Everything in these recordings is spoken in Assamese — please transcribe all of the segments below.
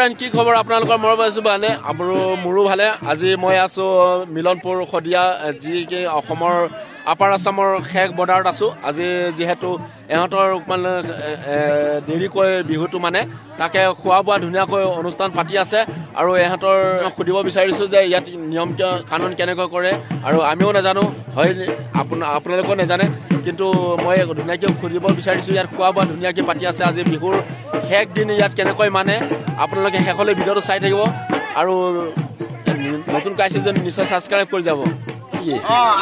ফ্ৰেণ্ড কি খবৰ আপোনালোকৰ মই পাইছো মানে আৰু মোৰো ভালে আজি মই আছো মিলনপুৰ খদিয়া যি কি অসমৰ আপাৰ আসামৰ শেষ বৰ্ডাৰত আছো আজি যেহেতু এহঁতৰ মানে দেৰিকৈ বিহুটো মানে তাকে খোৱা বোৱা ধুনীয়াকৈ অনুষ্ঠান পাতি আছে আৰু এহঁতৰ খুদিব বিচাৰিছো যে ইয়াত নিয়ম কানুন কেনেকৈ কৰে আৰু আমিও নাজানো হয় আপোনালোকেও নাজানে কিন্তু মই ধুনীয়াকৈ খুদিব বিচাৰিছো ইয়াত খোৱা বোৱা ধুনীয়াকৈ পাতি আছে আজি বিহুৰ শেষ দিন ইয়াত কেনেকৈ মানে আপোনালোকে শেষলৈ ভিডিঅ'টো চাই থাকিব আৰু নতুন কাইছে যে নিশ্চয় সাবস্ক্ৰাইব কৰি যাব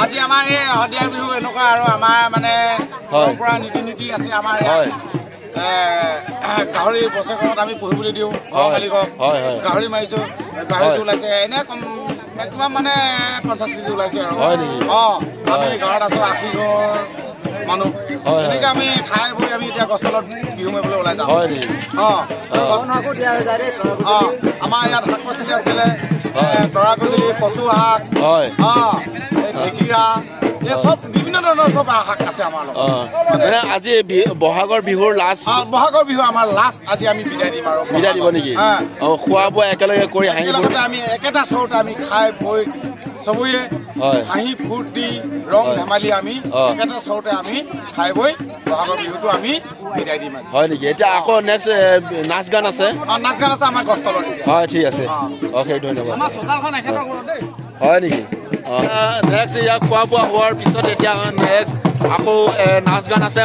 আজি আমাৰ এই হদিয়াৰ বিহু এনেকুৱা আৰু আমাৰ মানে পৰম্পৰা নীতি আছে আমাৰ গাহৰি বছৰত আমি পুহিবলৈ দিওঁ মালিকক গাহৰি মাৰিছো গাহৰিটো ওলাইছে এনে মেক্সিমাম মানে 50 কেজি ওলাইছে আৰু আমি গাঁৱত আছো 80 ঘৰ মানুহ এনেকে আমি খাই বৈ আমি এতিয়া গছতলত বিহু মাৰিবলৈ ওলাই যাওঁ আমাৰ ইয়াত শাক পাচলি আছিলে তৰা গজলি কচু শাক ঢেকীয়া এই চব বিভিন্ন ধৰণৰ চব শাক আছে আমাৰ মানে আজি বহাগৰ বিহুৰ লাষ্ট বহাগৰ বিহু আমাৰ লাষ্ট আজি আমি বিদায় দিম আৰু বিদায় দিব নেকি খোৱা বোৱা একেলগে কৰি আমি একেটা চৰুতে আমি খাই বৈ চবয়ে হাঁহি ফূৰ্তি ৰং ধেমালি আমি একেটা চৰুতে আমি খাই বৈ বহাগৰ বিহুটো আমি বিদায় দিম হয় নেকি এতিয়া আকৌ নেক্সট নাচ গান আছে আমাৰ গছতলত হয় ঠিক আছে অ'কে ধন্যবাদ আমাৰ চোতালখন একেটা কৰোঁ দেই হয় নেকি নেক্সট ইয়াৰ খোৱা বোৱা হোৱাৰ পিছত এতিয়া নেক্সট আকৌ নাচ গান আছে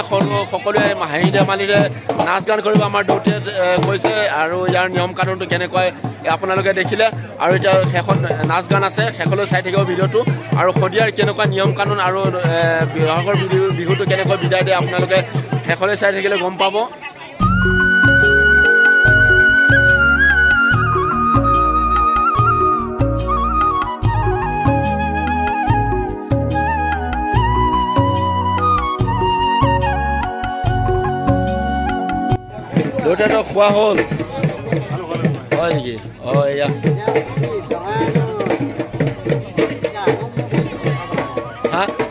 সকলোৱে হাঁহি ধেমালিৰে নাচ গান কৰিব আমাৰ দেউতাই কৈছে আৰু ইয়াৰ নিয়ম কানুনটো কেনেকৈ আপোনালোকে দেখিলে আৰু এতিয়া শেষত নাচ গান আছে শেষলৈ চাই থাকিব ভিডিঅ'টো আৰু শদিয়াৰ কেনেকুৱা নিয়ম কানুন আৰু বহাগৰ বিহুটো কেনেকৈ বিদায় দিয়ে আপোনালোকে শেষলৈ চাই থাকিলে গম পাব দেউতাটো খোৱা হ'ল হয় নেকি এয়া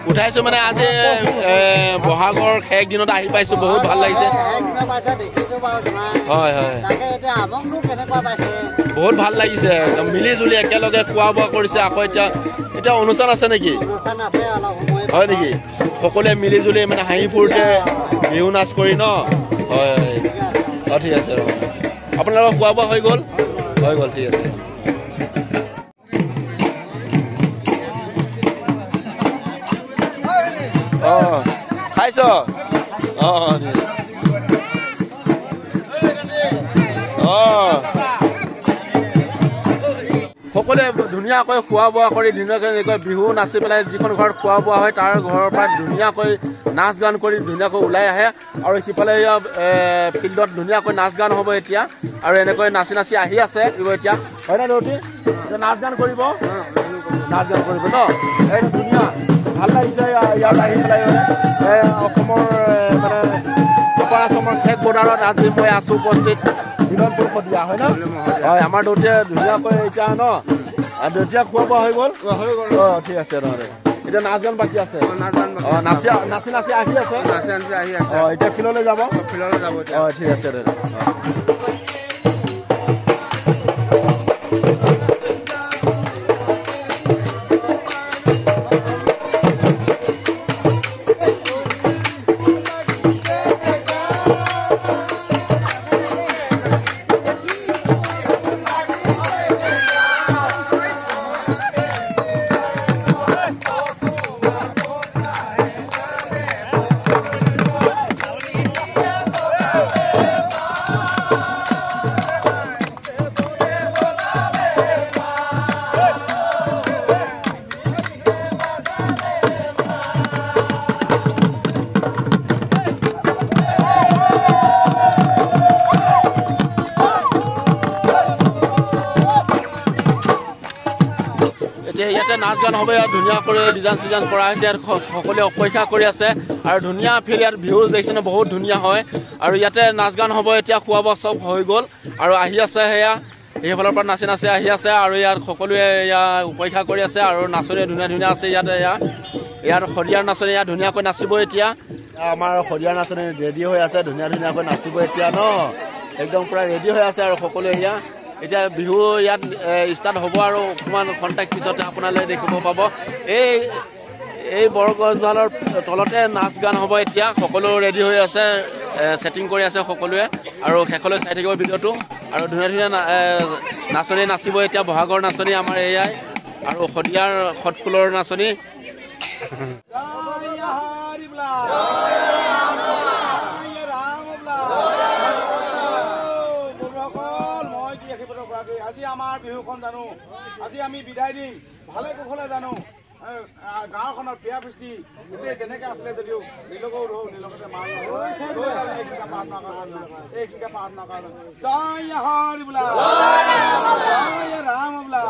উঠাইছো মানে আজি বহাগৰ শেষ দিনত আহি পাইছো বহুত ভাল লাগিছে হয় হয় বহুত ভাল লাগিছে মিলি জুলি একেলগে খোৱা বোৱা কৰিছে আকৌ এতিয়া অনুষ্ঠান আছে নেকি হয় নেকি সকলোৱে মিলি জুলি মানে হাঁহি ফূৰ্তিৰে বিহু নাচ কৰি ন হয় ঠিক আছে আপোনালোকৰ খোৱা বোৱা হৈ গ'ল ঠিক আছে খাইছ সকলোৱে ধুনীয়াকৈ খোৱা বোৱা কৰি ধুনীয়াকৈ বিহু নাচি পেলাই যিখন ঘৰত খোৱা বোৱা হয় তাৰ ঘৰৰ পৰা ধুনীয়াকৈ নাচ গান কৰি ধুনীয়াকৈ ওলাই আহে আৰু সিফালে ফিল্ডত ধুনীয়াকৈ নাচ গান হ'ব এতিয়া আৰু এনেকৈ নাচি নাচি আহি আছে এতিয়া হয় না দেউতি নাচ গান কৰিব ন এইটো ধুনীয়া ভাল লাগিছে ইয়াত আহি পেলাই অসমৰ মানে আপাৰ আসামৰ শেষ বৰ্ডাৰত আজি মই আছো উপস্থিত মিলনপুৰ খদিয়া হয় ন হয় আমাৰ দেউতাই ধুনীয়াকৈ এতিয়া ন দেউতা খোৱা বোৱা হৈ গ'ল ঠিক আছে এতিয়া নাচ গান বাকী আছে নাচি নাচি আহি আছে এতিয়া ফিল্ডলৈ যাব ঠিক আছে ইয়াতে নাচ গান হ'ব ইয়াত ধুনীয়াকৈ ডিজাইন চিজাইন কৰা হৈছে ইয়াত সকলোৱে অপেক্ষা কৰি আছে আৰু ধুনীয়া ফিল্ড ইয়াত ভিউ দেখিছেনে বহুত ধুনীয়া হয় আৰু ইয়াতে নাচ গান হ'ব এতিয়া খোৱা বোৱা চব হৈ গ'ল আৰু আহি আছে সেয়া এইফালৰ পৰা নাচি নাচি আহি আছে আৰু ইয়াত সকলোৱে ইয়াত অপেক্ষা কৰি আছে আৰু নাচনি ধুনীয়া ধুনীয়া আছে ইয়াতে ইয়াত শদিয়াৰ নাচনি ইয়াত ধুনীয়াকৈ নাচিব এতিয়া আমাৰ শদিয়াৰ নাচনি ৰেডি হৈ আছে ধুনীয়া ধুনীয়াকৈ নাচিব এতিয়া ন একদম পুৰা ৰেডি হৈ আছে আৰু সকলোৱে এতিয়া বিহু ইয়াত ষ্টাৰ্ট হ'ব আৰু অকণমান খন্তেক পিছতে আপোনালোকে দেখিব পাব এই বৰগছডালৰ তলতে নাচ গান হ'ব। এতিয়া সকলো ৰেডি হৈ আছে, ছেটিং কৰি আছে সকলোৱে আৰু শেষলৈ চাই থাকিব ভিডিঅ'টো আৰু ধুনীয়া ধুনীয়া নাচনী নাচিব। এতিয়া বহাগৰ নাচনী আমাৰ এয়াই আৰু শদিয়াৰ সৎফুলৰ নাচনী। আজি আমাৰ বিহুখন জানো, আজি আমি বিদায় দিম ভালে কুশলে জানো। গাঁওখনৰ বিয়া পুষ্টি গোটেই যেনেকে আছিলে যদিও নিজকো নিজতে মাৰ এইখিনিকে প্ৰাৰ্থনা কৰা জয় হৰি বোলা জয় ৰাম বোলা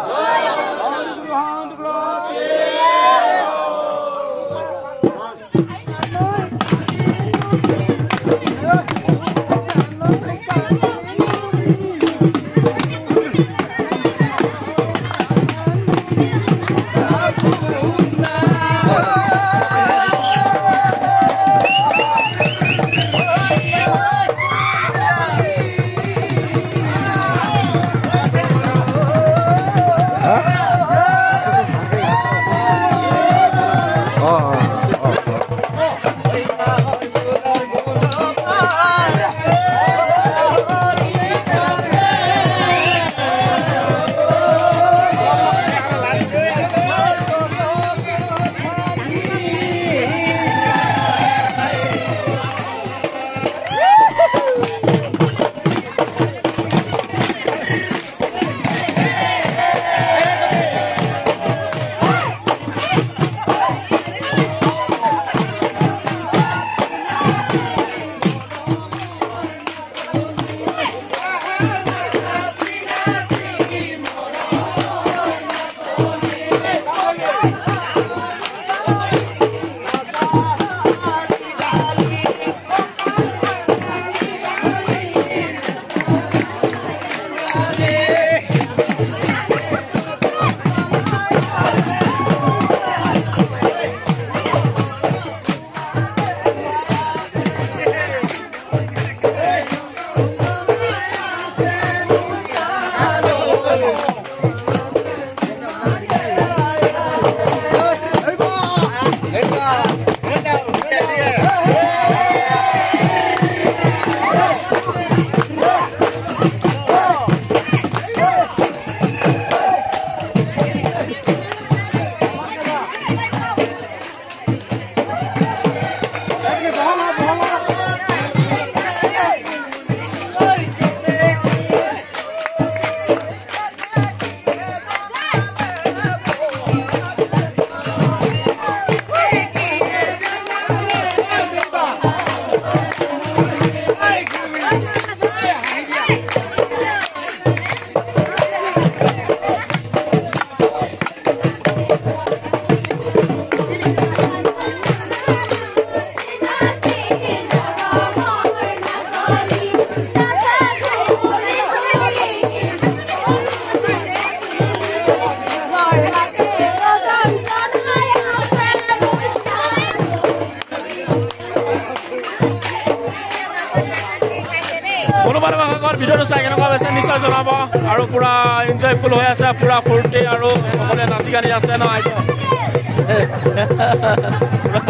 ভিডিঅ'টো চাই কেনেকুৱা পাইছে নিশ্চয় জনাব আৰু পুৰা এনজয়ফুল হৈ আছে, পুৰা ফূৰ্তি আৰু সকলোৱে নাচি গানি আছে ন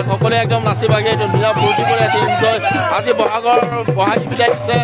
সকলোৱে একদম নাচি বাগি ধুনীয়া ফূৰ্তি কৰি আছে, এনজয়। আজি বহাগী বিদায় দিছে।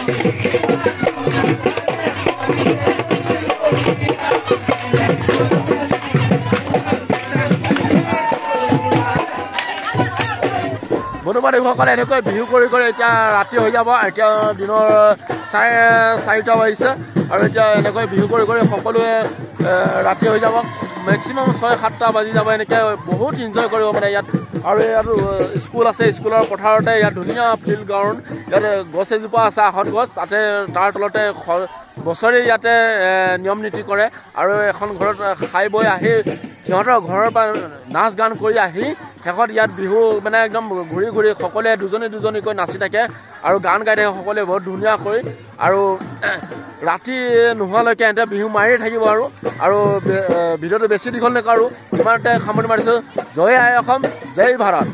বন্ধু-বান্ধৱীসকলে এনেকৈ বিহু কৰি এতিয়া ৰাতি হৈ যাব। এতিয়া দিনৰ 4:30 বাজিছে আৰু এতিয়া এনেকৈ বিহু কৰি সকলোৱে ৰাতি হৈ যাব। মেক্সিমাম 6-7টা বাজি যাব। এনেকৈ বহুত এনজয় কৰিব মানে ইয়াত। আৰু ইয়াত স্কুল আছে, স্কুলৰ পথাৰতে ইয়াত ধুনীয়া ফিল্ড গ্ৰাউণ্ড। ইয়াত গছ এজোপা আছে, আহত গছ, তাৰ তলতে বছৰি ইয়াতে নিয়ম নীতি কৰে। আৰু এখন ঘৰত খাই বৈ আহি সিহঁতৰ ঘৰৰ পৰা নাচ গান কৰি আহি শেষত ইয়াত বিহু মানে একদম ঘূৰি সকলোৱে দুজনীকৈ নাচি থাকে আৰু গান গাই থাকে সকলোৱে বহুত ধুনীয়াকৈ। আৰু ৰাতি নোহোৱালৈকে সিহঁতে বিহু মাৰিয়ে থাকিব। আৰু ভিডিঅ'টো বেছি দীঘল নকৰোঁ, ইমানতে সামৰণি মাৰিছোঁ। জয় আই অসম, জয় ভাৰত।